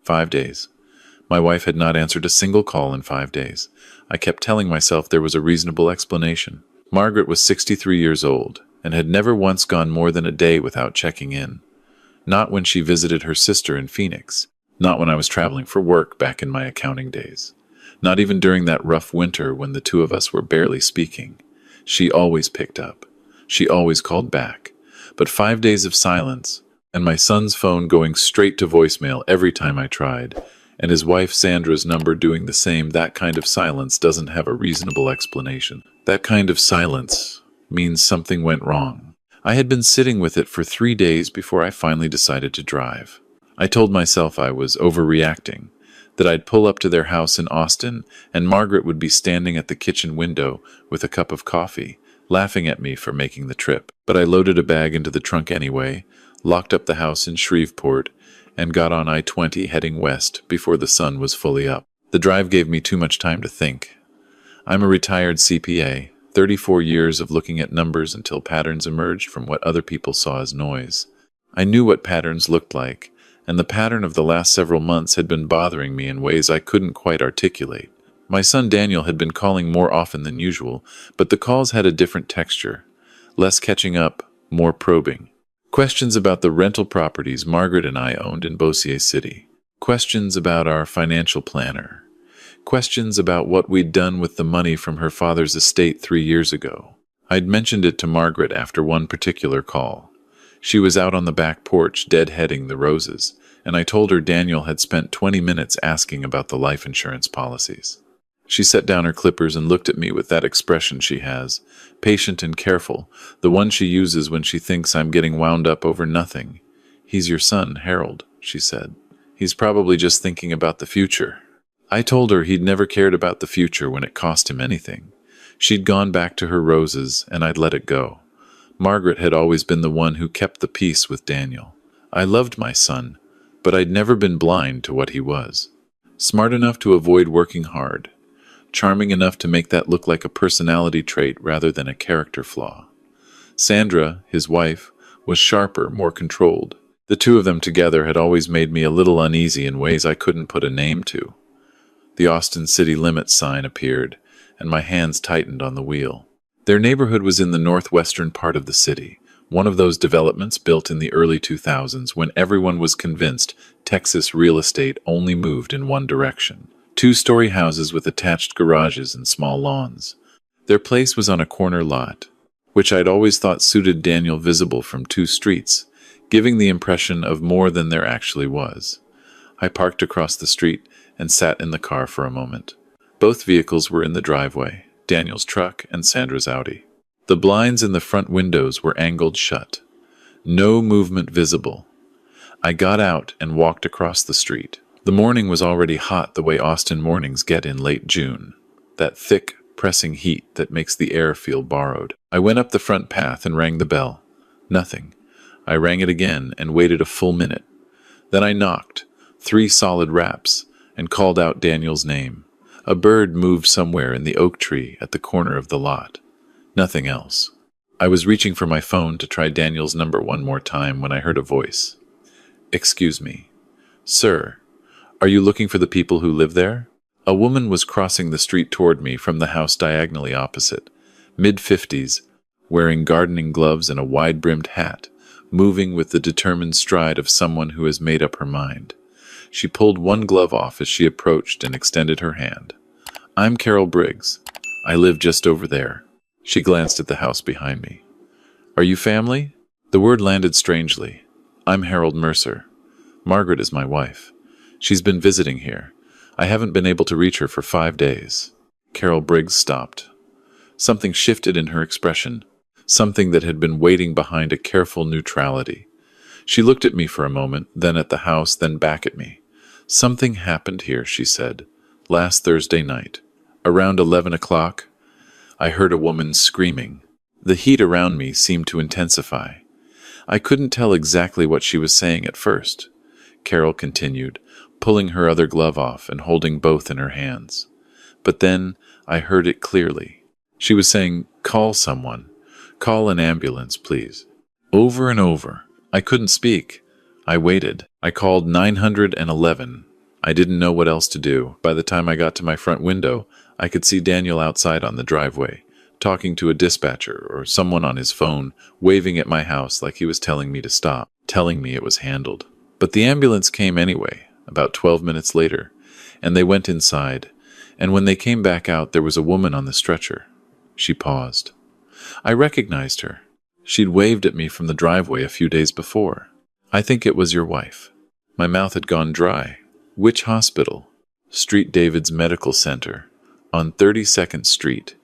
5 days. My wife had not answered a single call in 5 days. I kept telling myself there was a reasonable explanation. Margaret was 63 years old and had never once gone more than a day without checking in. Not when she visited her sister in Phoenix. Not when I was traveling for work back in my accounting days. Not even during that rough winter when the two of us were barely speaking. She always picked up. She always called back. But 5 days of silence, and my son's phone going straight to voicemail every time I tried, and his wife Sandra's number doing the same, that kind of silence doesn't have a reasonable explanation. That kind of silence means something went wrong. I had been sitting with it for 3 days before I finally decided to drive. I told myself I was overreacting, that I'd pull up to their house in Austin and Margaret would be standing at the kitchen window with a cup of coffee, laughing at me for making the trip. But I loaded a bag into the trunk anyway, locked up the house in Shreveport, and got on I-20 heading west before the sun was fully up. The drive gave me too much time to think. I'm a retired CPA, 34 years of looking at numbers until patterns emerged from what other people saw as noise. I knew what patterns looked like, and the pattern of the last several months had been bothering me in ways I couldn't quite articulate. My son Daniel had been calling more often than usual, but the calls had a different texture. Less catching up, more probing. Questions about the rental properties Margaret and I owned in Bossier City. Questions about our financial planner. Questions about what we'd done with the money from her father's estate 3 years ago. I'd mentioned it to Margaret after one particular call. She was out on the back porch deadheading the roses, and I told her Daniel had spent 20 minutes asking about the life insurance policies. She set down her clippers and looked at me with that expression she has, patient and careful, the one she uses when she thinks I'm getting wound up over nothing. "He's your son, Harold," she said. "He's probably just thinking about the future." I told her he'd never cared about the future when it cost him anything. She'd gone back to her roses, and I'd let it go. Margaret had always been the one who kept the peace with Daniel. I loved my son, but I'd never been blind to what he was. Smart enough to avoid working hard. Charming enough to make that look like a personality trait rather than a character flaw. Sandra, his wife, was sharper, more controlled. The two of them together had always made me a little uneasy in ways I couldn't put a name to. The Austin city limits sign appeared, and my hands tightened on the wheel. Their neighborhood was in the northwestern part of the city, one of those developments built in the early 2000s when everyone was convinced Texas real estate only moved in one direction. 2-story houses with attached garages and small lawns. Their place was on a corner lot, which I'd always thought suited Daniel, visible from 2 streets, giving the impression of more than there actually was. I parked across the street and sat in the car for a moment. Both vehicles were in the driveway, Daniel's truck and Sandra's Audi. The blinds in the front windows were angled shut. No movement visible. I got out and walked across the street. The morning was already hot the way Austin mornings get in late June. That thick, pressing heat that makes the air feel borrowed. I went up the front path and rang the bell. Nothing. I rang it again and waited a full minute. Then I knocked, 3 solid raps, and called out Daniel's name. A bird moved somewhere in the oak tree at the corner of the lot. Nothing else. I was reaching for my phone to try Daniel's number one more time when I heard a voice. "Excuse me. Sir, are you looking for the people who live there?" A woman was crossing the street toward me from the house diagonally opposite, mid-50s, wearing gardening gloves and a wide-brimmed hat, moving with the determined stride of someone who has made up her mind. She pulled one glove off as she approached and extended her hand. "I'm Carol Briggs. I live just over there." She glanced at the house behind me. "Are you family?" The word landed strangely. "I'm Harold Mercer. Margaret is my wife. She's been visiting here. I haven't been able to reach her for 5 days." Carol Briggs stopped. Something shifted in her expression, something that had been waiting behind a careful neutrality. She looked at me for a moment, then at the house, then back at me. "Something happened here," she said. "Last Thursday night. Around 11 o'clock, I heard a woman screaming. The heat around me seemed to intensify. I couldn't tell exactly what she was saying at first." Carol continued, pulling her other glove off and holding both in her hands. "But then I heard it clearly. She was saying, 'Call someone. Call an ambulance, please.' Over and over. I couldn't speak. I waited. I called 911, I didn't know what else to do. By the time I got to my front window, I could see Daniel outside on the driveway, talking to a dispatcher or someone on his phone, waving at my house like he was telling me to stop, telling me it was handled. But the ambulance came anyway, about 12 minutes later, and they went inside, and when they came back out, there was a woman on the stretcher. She paused. I recognized her. She'd waved at me from the driveway a few days before. "I think it was your wife." My mouth had gone dry. "Which hospital?" "Street David's Medical Center, on 32nd Street.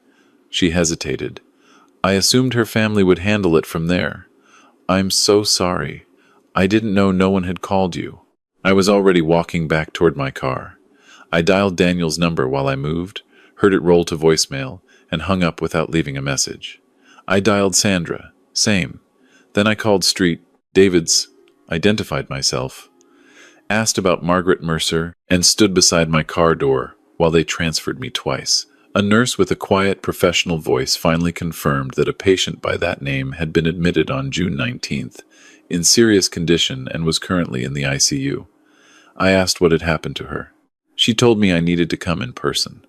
She hesitated. "I assumed her family would handle it from there." "I'm so sorry. I didn't know no one had called you." I was already walking back toward my car. I dialed Daniel's number while I moved, heard it roll to voicemail, and hung up without leaving a message. I dialed Sandra. Same. Then I called Street David's, identified myself, asked about Margaret Mercer, and stood beside my car door while they transferred me twice. A nurse with a quiet, professional voice finally confirmed that a patient by that name had been admitted on June 19th, in serious condition and was currently in the ICU. I asked what had happened to her. She told me I needed to come in person.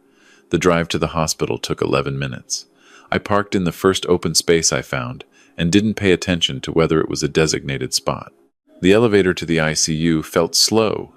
The drive to the hospital took 11 minutes. I parked in the first open space I found and didn't pay attention to whether it was a designated spot. The elevator to the ICU felt slow,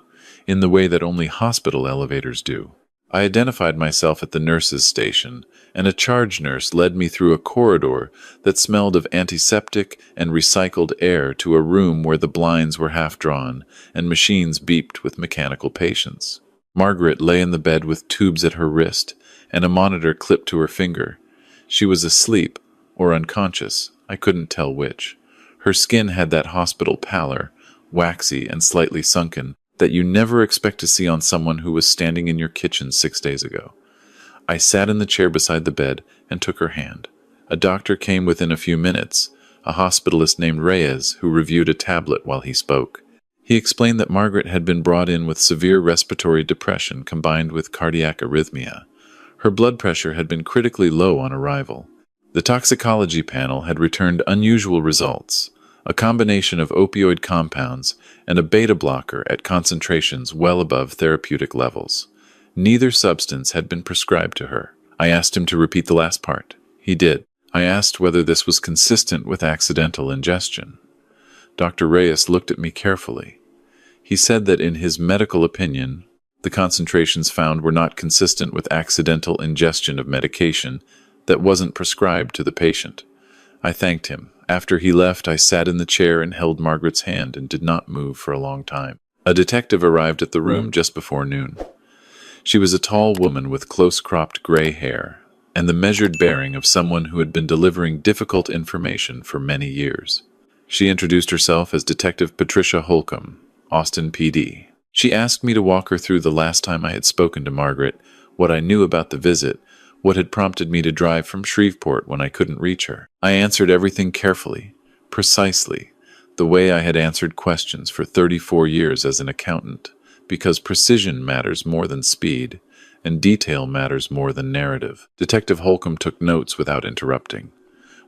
in the way that only hospital elevators do. I identified myself at the nurse's station, and a charge nurse led me through a corridor that smelled of antiseptic and recycled air to a room where the blinds were half drawn and machines beeped with mechanical patients. Margaret lay in the bed with tubes at her wrist and a monitor clipped to her finger. She was asleep or unconscious, I couldn't tell which. Her skin had that hospital pallor, waxy and slightly sunken, that you never expect to see on someone who was standing in your kitchen 6 days ago. I sat in the chair beside the bed and took her hand. A doctor came within a few minutes, a hospitalist named Reyes, who reviewed a tablet while he spoke. He explained that Margaret had been brought in with severe respiratory depression combined with cardiac arrhythmia. Her blood pressure had been critically low on arrival. The toxicology panel had returned unusual results, a combination of opioid compounds and a beta blocker at concentrations well above therapeutic levels. Neither substance had been prescribed to her. I asked him to repeat the last part. He did. I asked whether this was consistent with accidental ingestion. Dr. Reyes looked at me carefully. He said that in his medical opinion, the concentrations found were not consistent with accidental ingestion of medication that wasn't prescribed to the patient. I thanked him. After he left, I sat in the chair and held Margaret's hand and did not move for a long time. A detective arrived at the room just before noon. She was a tall woman with close-cropped gray hair and the measured bearing of someone who had been delivering difficult information for many years. She introduced herself as Detective Patricia Holcomb, Austin PD. She asked me to walk her through the last time I had spoken to Margaret, what I knew about the visit, what had prompted me to drive from Shreveport when I couldn't reach her. I answered everything carefully, precisely, the way I had answered questions for 34 years as an accountant, because precision matters more than speed, and detail matters more than narrative. Detective Holcomb took notes without interrupting.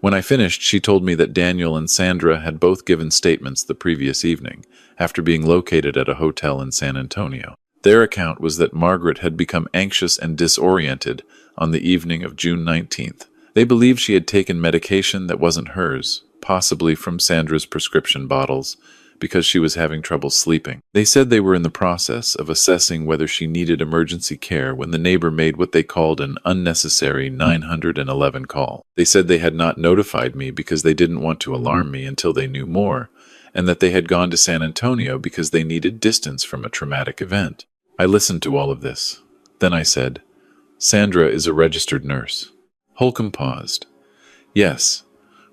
When I finished, she told me that Daniel and Sandra had both given statements the previous evening, after being located at a hotel in San Antonio. Their account was that Margaret had become anxious and disoriented on the evening of June 19th. They believed she had taken medication that wasn't hers, possibly from Sandra's prescription bottles, because she was having trouble sleeping. They said they were in the process of assessing whether she needed emergency care when the neighbor made what they called an unnecessary 911 call. They said they had not notified me because they didn't want to alarm me until they knew more, and that they had gone to San Antonio because they needed distance from a traumatic event. I listened to all of this. Then I said, "Sandra is a registered nurse." Holcomb paused. "Yes,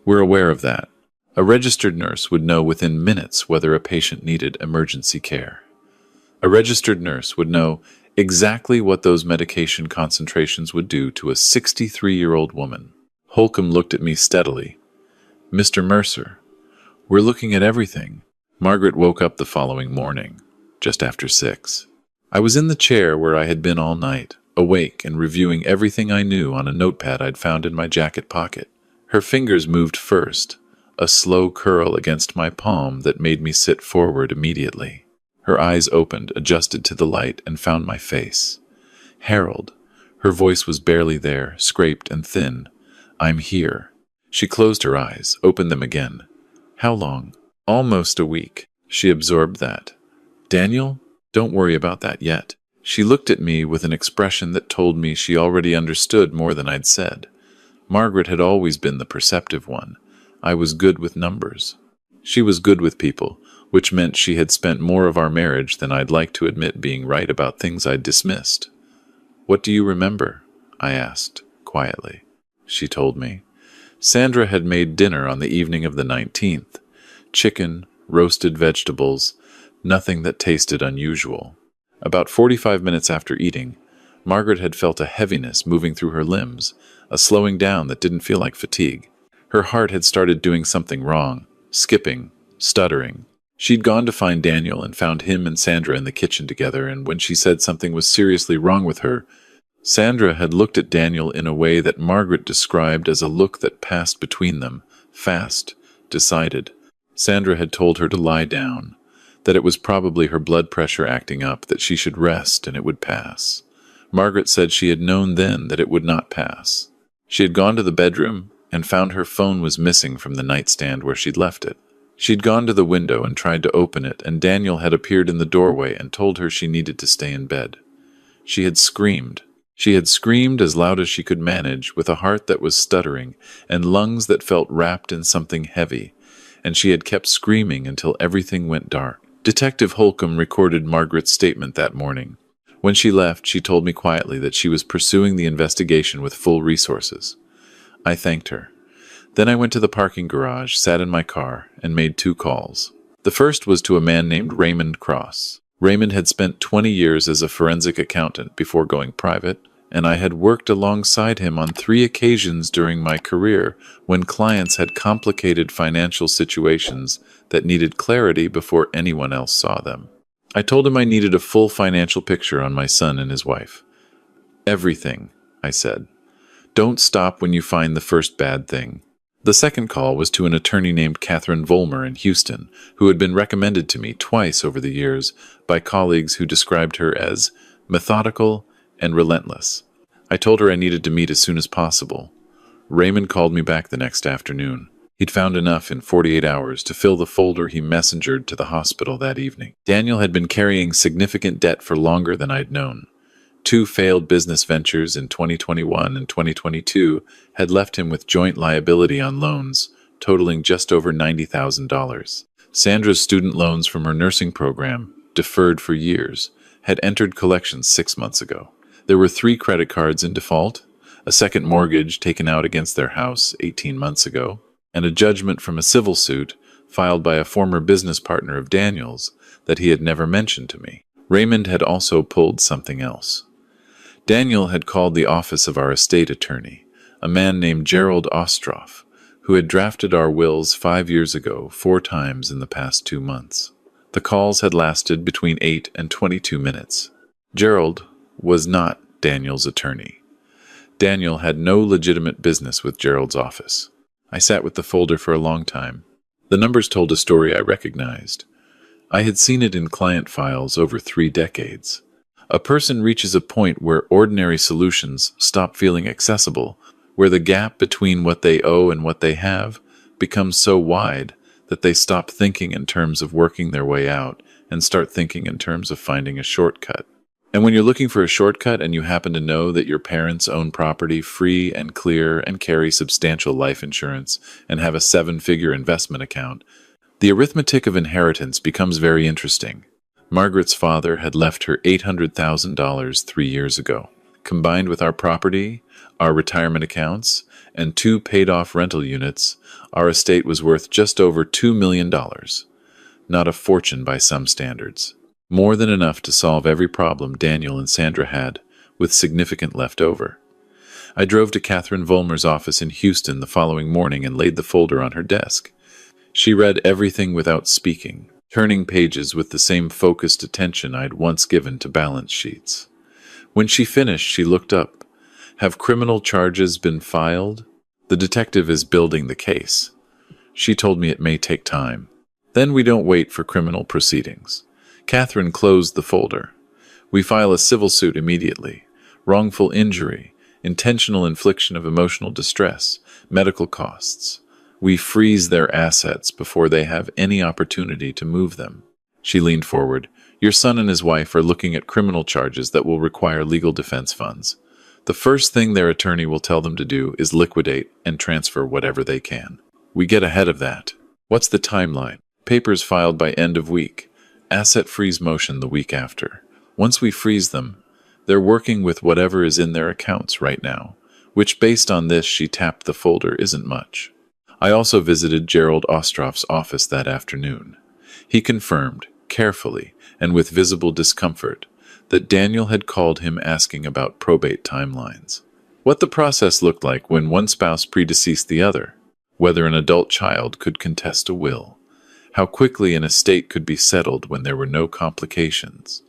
we're aware of that. A registered nurse would know within minutes whether a patient needed emergency care. A registered nurse would know exactly what those medication concentrations would do to a 63-year-old woman." Holcomb looked at me steadily. "Mr. Mercer, we're looking at everything." Margaret woke up the following morning, just after 6. I was in the chair where I had been all night, awake and reviewing everything I knew on a notepad I'd found in my jacket pocket. Her fingers moved first, a slow curl against my palm that made me sit forward immediately. Her eyes opened, adjusted to the light, and found my face. Harold. Her voice was barely there, scraped and thin. I'm here. She closed her eyes, opened them again. How long? Almost a week. She absorbed that. Daniel? Don't worry about that yet. She looked at me with an expression that told me she already understood more than I'd said. Margaret had always been the perceptive one. I was good with numbers. She was good with people, which meant she had spent more of our marriage than I'd like to admit being right about things I'd dismissed. What do you remember? I asked, quietly. She told me. Sandra had made dinner on the evening of the 19th. Chicken, roasted vegetables, nothing that tasted unusual. About 45 minutes after eating, Margaret had felt a heaviness moving through her limbs, a slowing down that didn't feel like fatigue. Her heart had started doing something wrong, skipping, stuttering. She'd gone to find Daniel and found him and Sandra in the kitchen together, and when she said something was seriously wrong with her, Sandra had looked at Daniel in a way that Margaret described as a look that passed between them, fast, decided. Sandra had told her to lie down, that it was probably her blood pressure acting up, that she should rest and it would pass. Margaret said she had known then that it would not pass. She had gone to the bedroom and found her phone was missing from the nightstand where she'd left it. She'd gone to the window and tried to open it, and Daniel had appeared in the doorway and told her she needed to stay in bed. She had screamed. She had screamed as loud as she could manage, with a heart that was stuttering and lungs that felt wrapped in something heavy, and she had kept screaming until everything went dark. Detective Holcomb recorded Margaret's statement that morning. When she left, she told me quietly that she was pursuing the investigation with full resources. I thanked her. Then I went to the parking garage, sat in my car, and made 2 calls. The first was to a man named Raymond Cross. Raymond had spent 20 years as a forensic accountant before going private, and I had worked alongside him on 3 occasions during my career when clients had complicated financial situations that needed clarity before anyone else saw them. I told him I needed a full financial picture on my son and his wife. Everything, I said. Don't stop when you find the first bad thing. The second call was to an attorney named Catherine Vollmer in Houston, who had been recommended to me twice over the years by colleagues who described her as methodical and relentless. I told her I needed to meet as soon as possible. Raymond called me back the next afternoon. He'd found enough in 48 hours to fill the folder he messengered to the hospital that evening. Daniel had been carrying significant debt for longer than I'd known. 2 failed business ventures in 2021 and 2022 had left him with joint liability on loans, totaling just over $90,000. Sandra's student loans from her nursing program, deferred for years, had entered collections 6 months ago. There were 3 credit cards in default, a second mortgage taken out against their house 18 months ago, and a judgment from a civil suit filed by a former business partner of Daniel's that he had never mentioned to me. Raymond had also pulled something else. Daniel had called the office of our estate attorney, a man named Gerald Ostroff, who had drafted our wills 5 years ago 4 times in the past 2 months. The calls had lasted between 8 and 22 minutes. Gerald was not Daniel's attorney. Daniel had no legitimate business with Gerald's office. I sat with the folder for a long time. The numbers told a story I recognized. I had seen it in client files over 3 decades. A person reaches a point where ordinary solutions stop feeling accessible, where the gap between what they owe and what they have becomes so wide that they stop thinking in terms of working their way out and start thinking in terms of finding a shortcut. And when you're looking for a shortcut and you happen to know that your parents own property free and clear and carry substantial life insurance and have a 7-figure investment account, the arithmetic of inheritance becomes very interesting. Margaret's father had left her $800,000 3 years ago. Combined with our property, our retirement accounts, and 2 paid-off rental units, our estate was worth just over $2 million. Not a fortune by some standards. More than enough to solve every problem Daniel and Sandra had, with significant left over. I drove to Catherine Vollmer's office in Houston the following morning and laid the folder on her desk. She read everything without speaking, turning pages with the same focused attention I'd once given to balance sheets. When she finished, she looked up. Have criminal charges been filed? The detective is building the case. She told me it may take time. Then we don't wait for criminal proceedings. Catherine closed the folder. We file a civil suit immediately. Wrongful injury, intentional infliction of emotional distress, medical costs. We freeze their assets before they have any opportunity to move them. She leaned forward. Your son and his wife are looking at criminal charges that will require legal defense funds. The first thing their attorney will tell them to do is liquidate and transfer whatever they can. We get ahead of that. What's the timeline? Papers filed by end of week. Asset freeze motion the week after. Once we freeze them, they're working with whatever is in their accounts right now, which based on this she tapped the folder isn't much. I also visited Gerald Ostroff's office that afternoon. He confirmed, carefully and with visible discomfort, that Daniel had called him asking about probate timelines. What the process looked like when one spouse predeceased the other, whether an adult child could contest a will, how quickly an estate could be settled when there were no complications.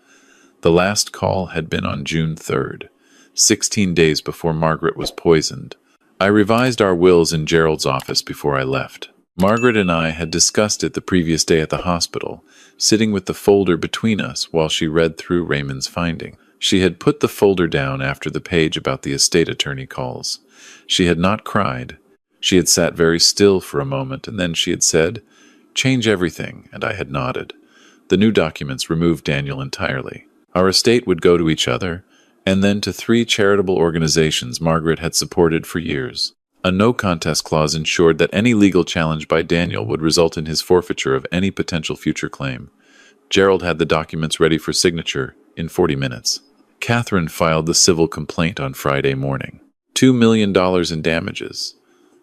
The last call had been on June 3rd, 16 days before Margaret was poisoned. I revised our wills in Gerald's office before I left. Margaret and I had discussed it the previous day at the hospital, sitting with the folder between us while she read through Raymond's finding. She had put the folder down after the page about the estate attorney calls. She had not cried. She had sat very still for a moment, and then she had said, "Change everything," and I had nodded. The new documents removed Daniel entirely. Our estate would go to each other, and then to 3 charitable organizations Margaret had supported for years. A no-contest clause ensured that any legal challenge by Daniel would result in his forfeiture of any potential future claim. Gerald had the documents ready for signature in 40 minutes. Catherine filed the civil complaint on Friday morning. $2 million in damages,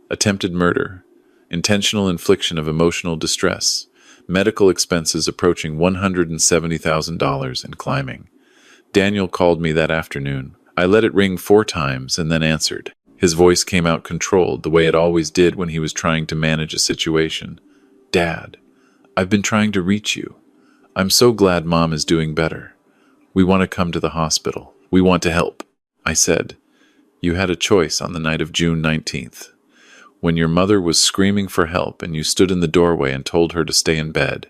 attempted murder, intentional infliction of emotional distress, medical expenses approaching $170,000 and climbing. Daniel called me that afternoon. I let it ring 4 times and then answered. His voice came out controlled, the way it always did when he was trying to manage a situation. "Dad, I've been trying to reach you. I'm so glad Mom is doing better. We want to come to the hospital. We want to help." I said, "You had a choice on the night of June 19th. When your mother was screaming for help and you stood in the doorway and told her to stay in bed.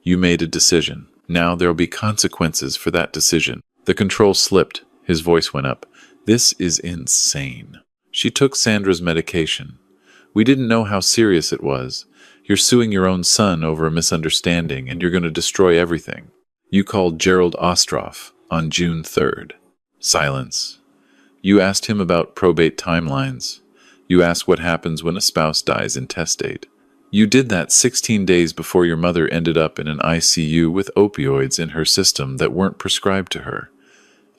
You made a decision. Now there'll be consequences for that decision." The control slipped. His voice went up. "This is insane. She took Sandra's medication. We didn't know how serious it was. You're suing your own son over a misunderstanding, and you're going to destroy everything. You called Gerald Ostroff on June 3rd. Silence. You asked him about probate timelines. You asked what happens when a spouse dies intestate. You did that 16 days before your mother ended up in an ICU with opioids in her system that weren't prescribed to her.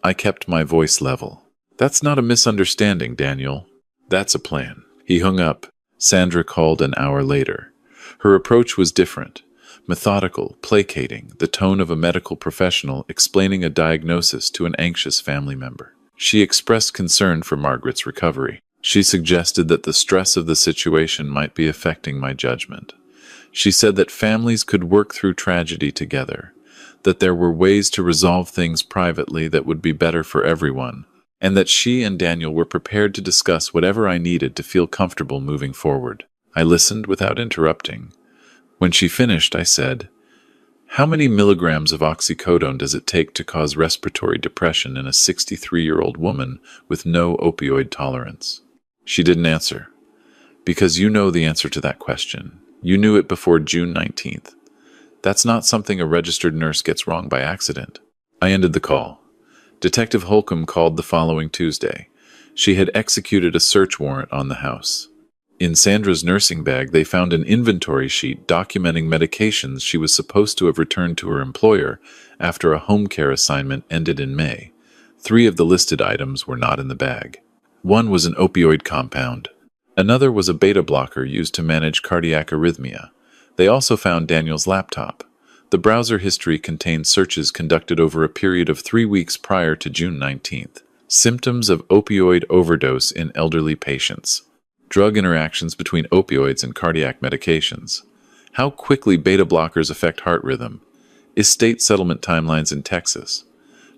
I kept my voice level. That's not a misunderstanding, Daniel. That's a plan." He hung up. Sandra called an hour later. Her approach was different. Methodical, placating, the tone of a medical professional explaining a diagnosis to an anxious family member. She expressed concern for Margaret's recovery. She suggested that the stress of the situation might be affecting my judgment. She said that families could work through tragedy together, that there were ways to resolve things privately that would be better for everyone, and that she and Daniel were prepared to discuss whatever I needed to feel comfortable moving forward. I listened without interrupting. When she finished, I said, "How many milligrams of oxycodone does it take to cause respiratory depression in a 63-year-old woman with no opioid tolerance?" She didn't answer. "Because you know the answer to that question. You knew it before June 19th. That's not something a registered nurse gets wrong by accident." I ended the call. Detective Holcomb called the following Tuesday. She had executed a search warrant on the house. In Sandra's nursing bag, they found an inventory sheet documenting medications she was supposed to have returned to her employer after a home care assignment ended in May. 3 of the listed items were not in the bag. One was an opioid compound. Another was a beta blocker used to manage cardiac arrhythmia. They also found Daniel's laptop. The browser history contained searches conducted over a period of 3 weeks prior to June 19th. Symptoms of opioid overdose in elderly patients. Drug interactions between opioids and cardiac medications. How quickly beta blockers affect heart rhythm. Estate settlement timelines in Texas.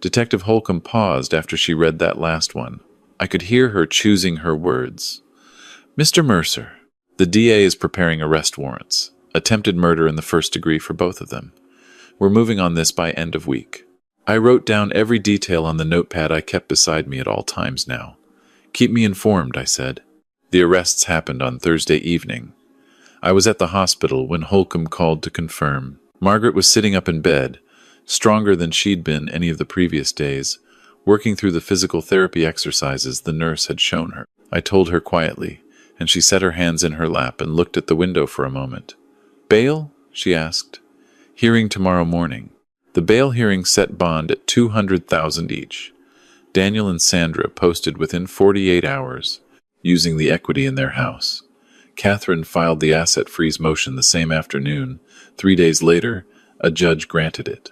Detective Holcomb paused after she read that last one. I could hear her choosing her words. "Mr. Mercer, the DA is preparing arrest warrants. Attempted murder in the first degree for both of them. We're moving on this by end of week. I wrote down every detail on the notepad I kept beside me at all times now. Keep me informed, I said. The arrests happened on Thursday evening. I was at the hospital when Holcomb called to confirm. Margaret was sitting up in bed, stronger than she'd been any of the previous days, working through the physical therapy exercises the nurse had shown her. I told her quietly, and she set her hands in her lap and looked at the window for a moment. Bail? She asked. Hearing tomorrow morning. The bail hearing set bond at $200,000 each. Daniel and Sandra posted within 48 hours, using the equity in their house. Catherine filed the asset freeze motion the same afternoon. 3 days later, a judge granted it.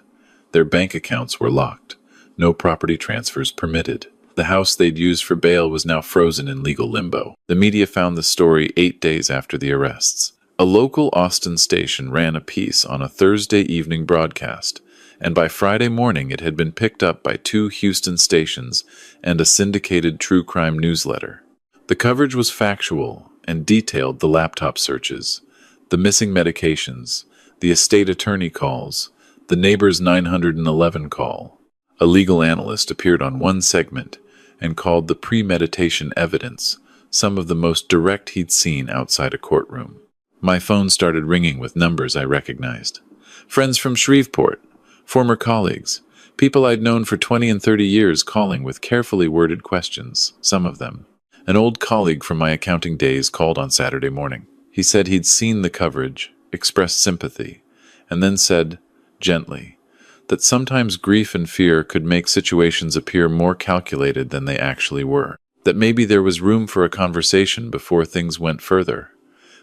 Their bank accounts were locked. No property transfers permitted. The house they'd used for bail was now frozen in legal limbo. The media found the story 8 days after the arrests. A local Austin station ran a piece on a Thursday evening broadcast, and by Friday morning it had been picked up by 2 Houston stations and a syndicated true crime newsletter. The coverage was factual and detailed the laptop searches, the missing medications, the estate attorney calls, the neighbor's 911 call. A legal analyst appeared on one segment and called the premeditation evidence some of the most direct he'd seen outside a courtroom. My phone started ringing with numbers I recognized. Friends from Shreveport, former colleagues, people I'd known for 20 and 30 years calling with carefully worded questions, some of them. An old colleague from my accounting days called on Saturday morning. He said he'd seen the coverage, expressed sympathy, and then said, gently, that sometimes grief and fear could make situations appear more calculated than they actually were. That maybe there was room for a conversation before things went further.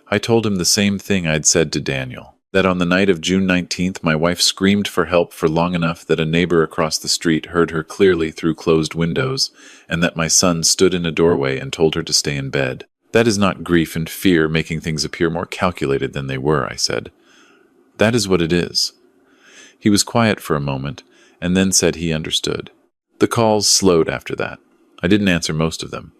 I told him the same thing I'd said to Daniel. That on the night of June 19th, my wife screamed for help for long enough that a neighbor across the street heard her clearly through closed windows, and that my son stood in a doorway and told her to stay in bed. That is not grief and fear making things appear more calculated than they were, I said. That is what it is. He was quiet for a moment, and then said he understood. The calls slowed after that. I didn't answer most of them.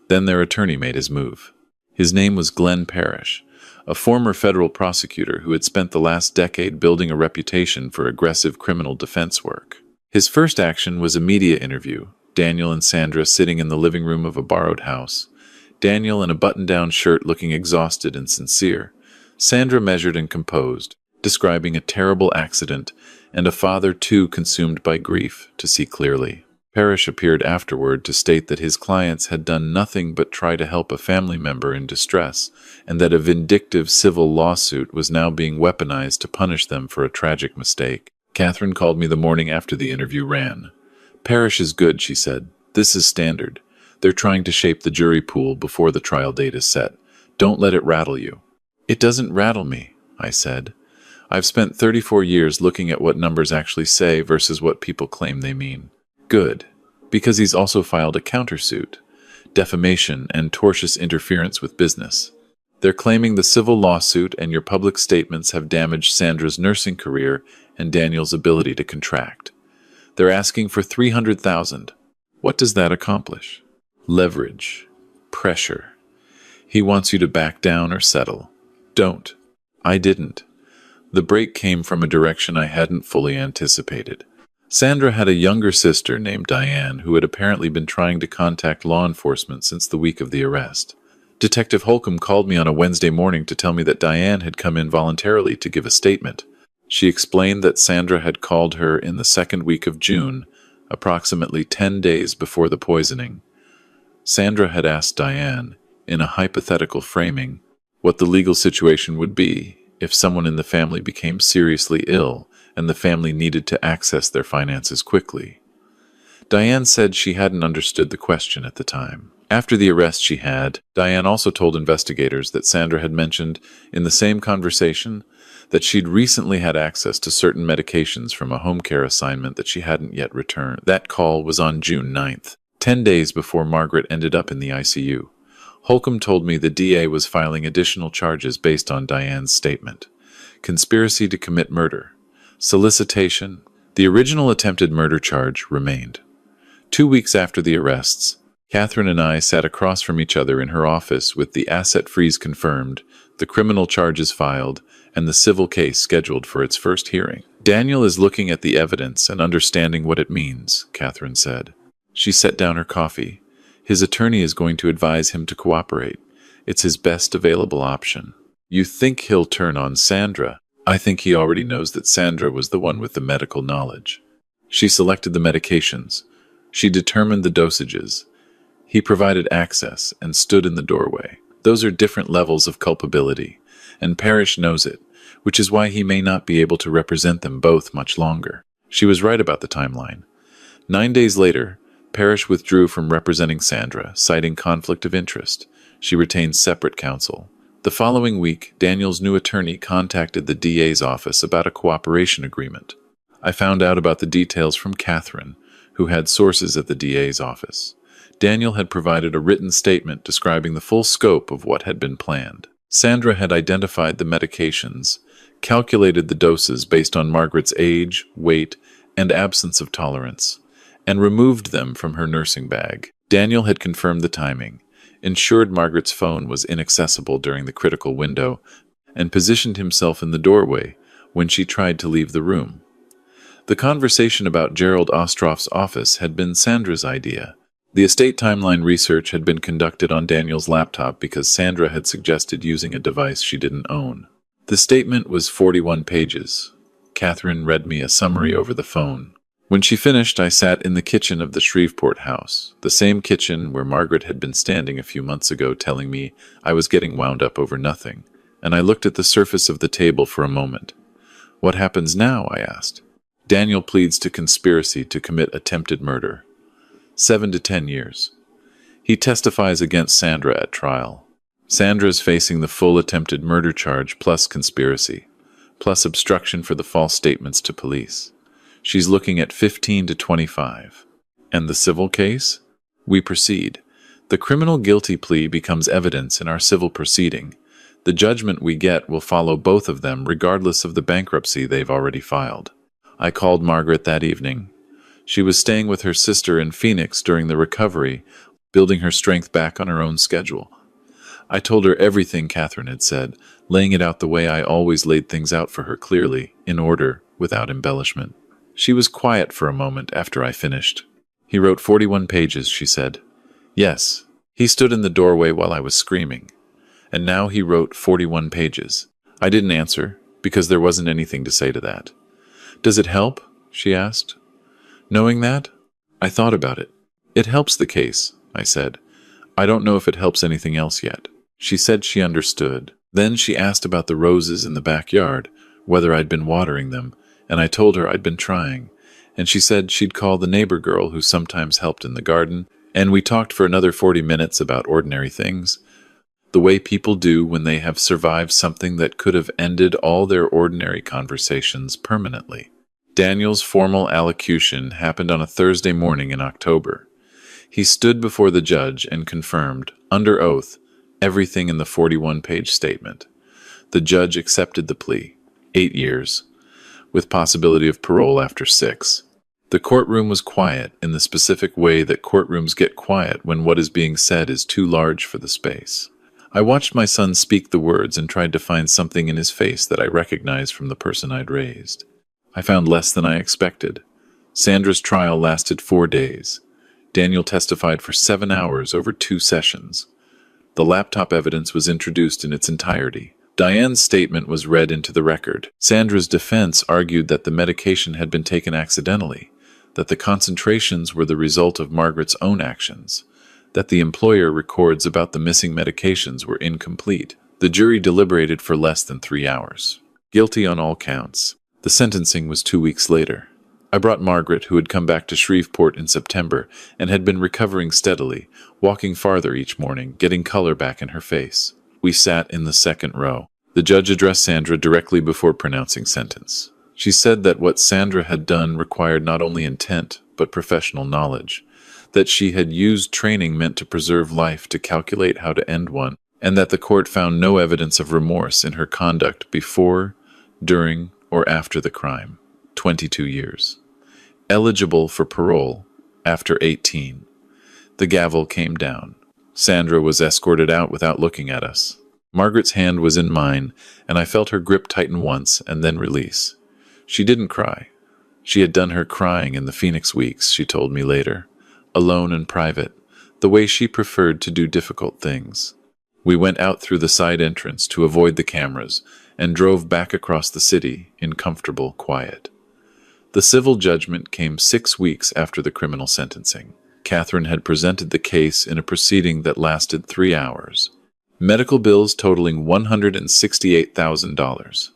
Then their attorney made his move. His name was Glenn Parrish, a former federal prosecutor who had spent the last decade building a reputation for aggressive criminal defense work. His first action was a media interview, Daniel and Sandra sitting in the living room of a borrowed house. Daniel in a button-down shirt looking exhausted and sincere. Sandra measured and composed, describing a terrible accident and a father too consumed by grief to see clearly. Parrish appeared afterward to state that his clients had done nothing but try to help a family member in distress, and that a vindictive civil lawsuit was now being weaponized to punish them for a tragic mistake. Catherine called me the morning after the interview ran. Parrish is good, she said. This is standard. They're trying to shape the jury pool before the trial date is set. Don't let it rattle you. It doesn't rattle me, I said. I've spent 34 years looking at what numbers actually say versus what people claim they mean. Good, because he's also filed a countersuit, defamation and tortious interference with business. They're claiming the civil lawsuit and your public statements have damaged Sandra's nursing career and Daniel's ability to contract. They're asking for $300,000. What does that accomplish? Leverage. Pressure. He wants you to back down or settle. Don't. I didn't. The break came from a direction I hadn't fully anticipated. Sandra had a younger sister named Diane who had apparently been trying to contact law enforcement since the week of the arrest. Detective Holcomb called me on a Wednesday morning to tell me that Diane had come in voluntarily to give a statement. She explained that Sandra had called her in the second week of June, approximately 10 days before the poisoning. Sandra had asked Diane, in a hypothetical framing, what the legal situation would be if someone in the family became seriously ill and the family needed to access their finances quickly. Diane said she hadn't understood the question at the time. After the arrest she had, Diane also told investigators that Sandra had mentioned in the same conversation that she'd recently had access to certain medications from a home care assignment that she hadn't yet returned. That call was on June 9th, 10 days before Margaret ended up in the ICU. Holcomb told me the DA was filing additional charges based on Diane's statement. Conspiracy to commit murder. Solicitation. The original attempted murder charge remained. 2 weeks after the arrests, Catherine and I sat across from each other in her office with the asset freeze confirmed, the criminal charges filed, and the civil case scheduled for its first hearing. Daniel is looking at the evidence and understanding what it means, Catherine said. She set down her coffee. His attorney is going to advise him to cooperate. It's his best available option. You think he'll turn on Sandra? I think he already knows that Sandra was the one with the medical knowledge. She selected the medications. She determined the dosages. He provided access and stood in the doorway. Those are different levels of culpability, and Parrish knows it, which is why he may not be able to represent them both much longer. She was right about the timeline. 9 days later, Parrish withdrew from representing Sandra, citing conflict of interest. She retained separate counsel. The following week, Daniel's new attorney contacted the DA's office about a cooperation agreement. I found out about the details from Catherine, who had sources at the DA's office. Daniel had provided a written statement describing the full scope of what had been planned. Sandra had identified the medications, calculated the doses based on Margaret's age, weight, and absence of tolerance, and removed them from her nursing bag. Daniel had confirmed the timing, ensured Margaret's phone was inaccessible during the critical window, and positioned himself in the doorway when she tried to leave the room. The conversation about Gerald Ostroff's office had been Sandra's idea. The estate timeline research had been conducted on Daniel's laptop because Sandra had suggested using a device she didn't own. The statement was 41 pages. Catherine read me a summary over the phone. When she finished, I sat in the kitchen of the Shreveport house, the same kitchen where Margaret had been standing a few months ago telling me I was getting wound up over nothing, and I looked at the surface of the table for a moment. What happens now? I asked. Daniel pleads to conspiracy to commit attempted murder. 7 to 10 years. He testifies against Sandra at trial. Sandra is facing the full attempted murder charge plus conspiracy, plus obstruction for the false statements to police. She's looking at 15 to 25. And the civil case? We proceed. The criminal guilty plea becomes evidence in our civil proceeding. The judgment we get will follow both of them regardless of the bankruptcy they've already filed. I called Margaret that evening. She was staying with her sister in Phoenix during the recovery, building her strength back on her own schedule. I told her everything Catherine had said, laying it out the way I always laid things out for her clearly, in order, without embellishment. She was quiet for a moment after I finished. He wrote 41 pages, she said. Yes. He stood in the doorway while I was screaming. And now he wrote 41 pages. I didn't answer, because there wasn't anything to say to that. Does it help? She asked. Knowing that, I thought about it. It helps the case, I said. I don't know if it helps anything else yet. She said she understood. Then she asked about the roses in the backyard, whether I'd been watering them, and I told her I'd been trying. And she said she'd call the neighbor girl who sometimes helped in the garden, and we talked for another 40 minutes about ordinary things, the way people do when they have survived something that could have ended all their ordinary conversations permanently. Daniel's formal allocution happened on a Thursday morning in October. He stood before the judge and confirmed, under oath, everything in the 41-page statement. The judge accepted the plea, 8 years, with possibility of parole after 6. The courtroom was quiet in the specific way that courtrooms get quiet when what is being said is too large for the space. I watched my son speak the words and tried to find something in his face that I recognized from the person I'd raised. I found less than I expected. Sandra's trial lasted 4 days. Daniel testified for 7 hours over 2 sessions. The laptop evidence was introduced in its entirety. Diane's statement was read into the record. Sandra's defense argued that the medication had been taken accidentally, that the concentrations were the result of Margaret's own actions, that the employer records about the missing medications were incomplete. The jury deliberated for less than 3 hours. Guilty on all counts. The sentencing was 2 weeks later. I brought Margaret, who had come back to Shreveport in September and had been recovering steadily, walking farther each morning, getting color back in her face. We sat in the second row. The judge addressed Sandra directly before pronouncing sentence. She said that what Sandra had done required not only intent, but professional knowledge, that she had used training meant to preserve life to calculate how to end one, and that the court found no evidence of remorse in her conduct before, during, or after the crime. 22 years. Eligible for parole after 18. The gavel came down. Sandra was escorted out without looking at us. Margaret's hand was in mine, and I felt her grip tighten once and then release. She didn't cry. She had done her crying in the Phoenix weeks, she told me later, alone and private, the way she preferred to do difficult things. We went out through the side entrance to avoid the cameras and drove back across the city in comfortable quiet. The civil judgment came 6 weeks after the criminal sentencing. Catherine had presented the case in a proceeding that lasted 3 hours. Medical bills totaling $168,000.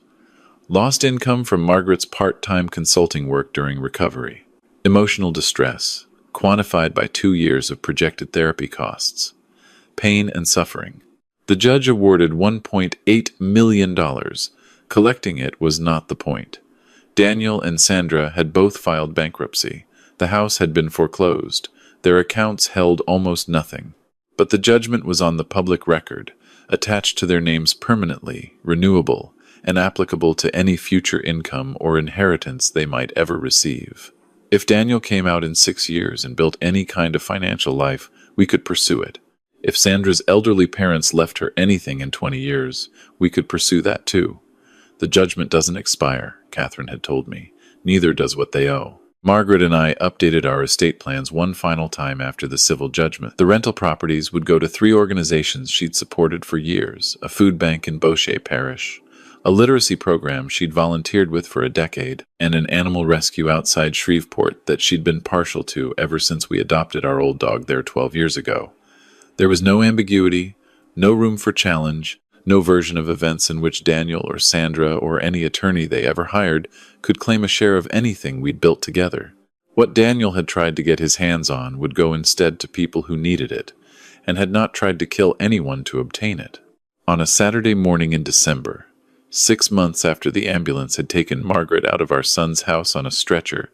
Lost income from Margaret's part-time consulting work during recovery. Emotional distress, quantified by 2 years of projected therapy costs. Pain and suffering. The judge awarded $1.8 million. Collecting it was not the point. Daniel and Sandra had both filed bankruptcy. The house had been foreclosed. Their accounts held almost nothing. But the judgment was on the public record, attached to their names permanently, renewable, and applicable to any future income or inheritance they might ever receive. If Daniel came out in 6 years and built any kind of financial life, we could pursue it. If Sandra's elderly parents left her anything in 20 years, we could pursue that too. The judgment doesn't expire, Catherine had told me. Neither does what they owe. Margaret and I updated our estate plans one final time after the civil judgment. The rental properties would go to 3 organizations she'd supported for years, a food bank in Beauchet Parish, a literacy program she'd volunteered with for a decade, and an animal rescue outside Shreveport that she'd been partial to ever since we adopted our old dog there 12 years ago. There was no ambiguity, no room for challenge, no version of events in which Daniel or Sandra or any attorney they ever hired could claim a share of anything we'd built together. What Daniel had tried to get his hands on would go instead to people who needed it, and had not tried to kill anyone to obtain it. On a Saturday morning in December, 6 months after the ambulance had taken Margaret out of our son's house on a stretcher,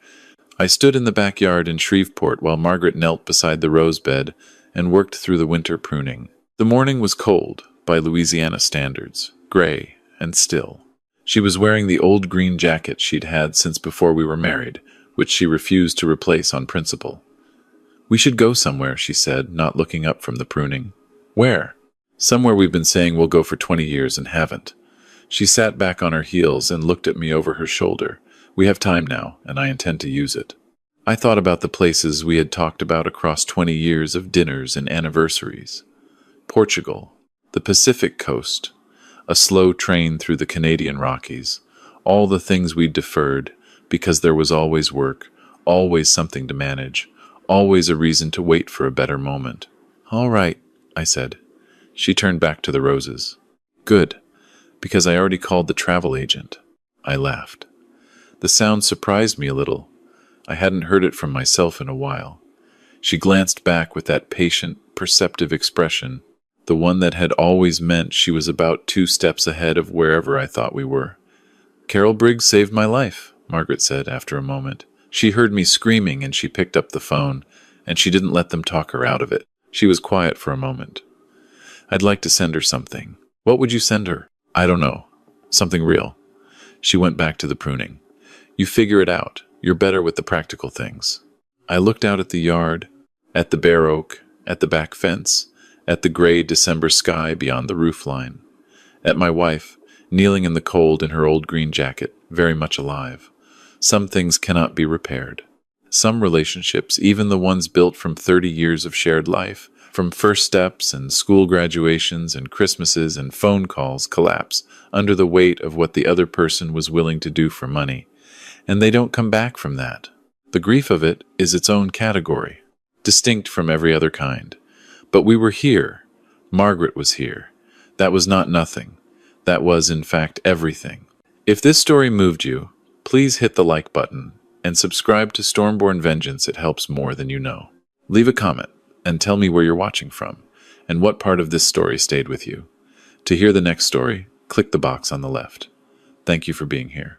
I stood in the backyard in Shreveport while Margaret knelt beside the rose bed and worked through the winter pruning. The morning was cold, by Louisiana standards, gray and still. She was wearing the old green jacket she'd had since before we were married, which she refused to replace on principle. "We should go somewhere," she said, not looking up from the pruning. "Where?" "Somewhere we've been saying we'll go for 20 years and haven't." She sat back on her heels and looked at me over her shoulder. "We have time now, and I intend to use it." I thought about the places we had talked about across 20 years of dinners and anniversaries. Portugal, the Pacific coast, a slow train through the Canadian Rockies, all the things we'd deferred because there was always work, always something to manage, always a reason to wait for a better moment. "All right," I said. She turned back to the roses. "Good, because I already called the travel agent." I laughed. The sound surprised me a little. I hadn't heard it from myself in a while. She glanced back with that patient, perceptive expression, the one that had always meant she was about 2 steps ahead of wherever I thought we were. "Carol Briggs saved my life," Margaret said after a moment. She heard me screaming and she picked up the phone, and she didn't let them talk her out of it. She was quiet for a moment. "I'd like to send her something." "What would you send her?" "I don't know. Something real." She went back to the pruning. "You figure it out. You're better with the practical things." I looked out at the yard, at the bare oak, at the back fence, at the gray December sky beyond the roofline, at my wife, kneeling in the cold in her old green jacket, very much alive. Some things cannot be repaired. Some relationships, even the ones built from 30 years of shared life, from first steps and school graduations and Christmases and phone calls, collapse under the weight of what the other person was willing to do for money. And they don't come back from that. The grief of it is its own category, distinct from every other kind. But we were here. Margaret was here. That was not nothing. That was, in fact, everything. If this story moved you, please hit the like button and subscribe to Stormborn Vengeance. It helps more than you know. Leave a comment and tell me where you're watching from and what part of this story stayed with you. To hear the next story, click the box on the left. Thank you for being here.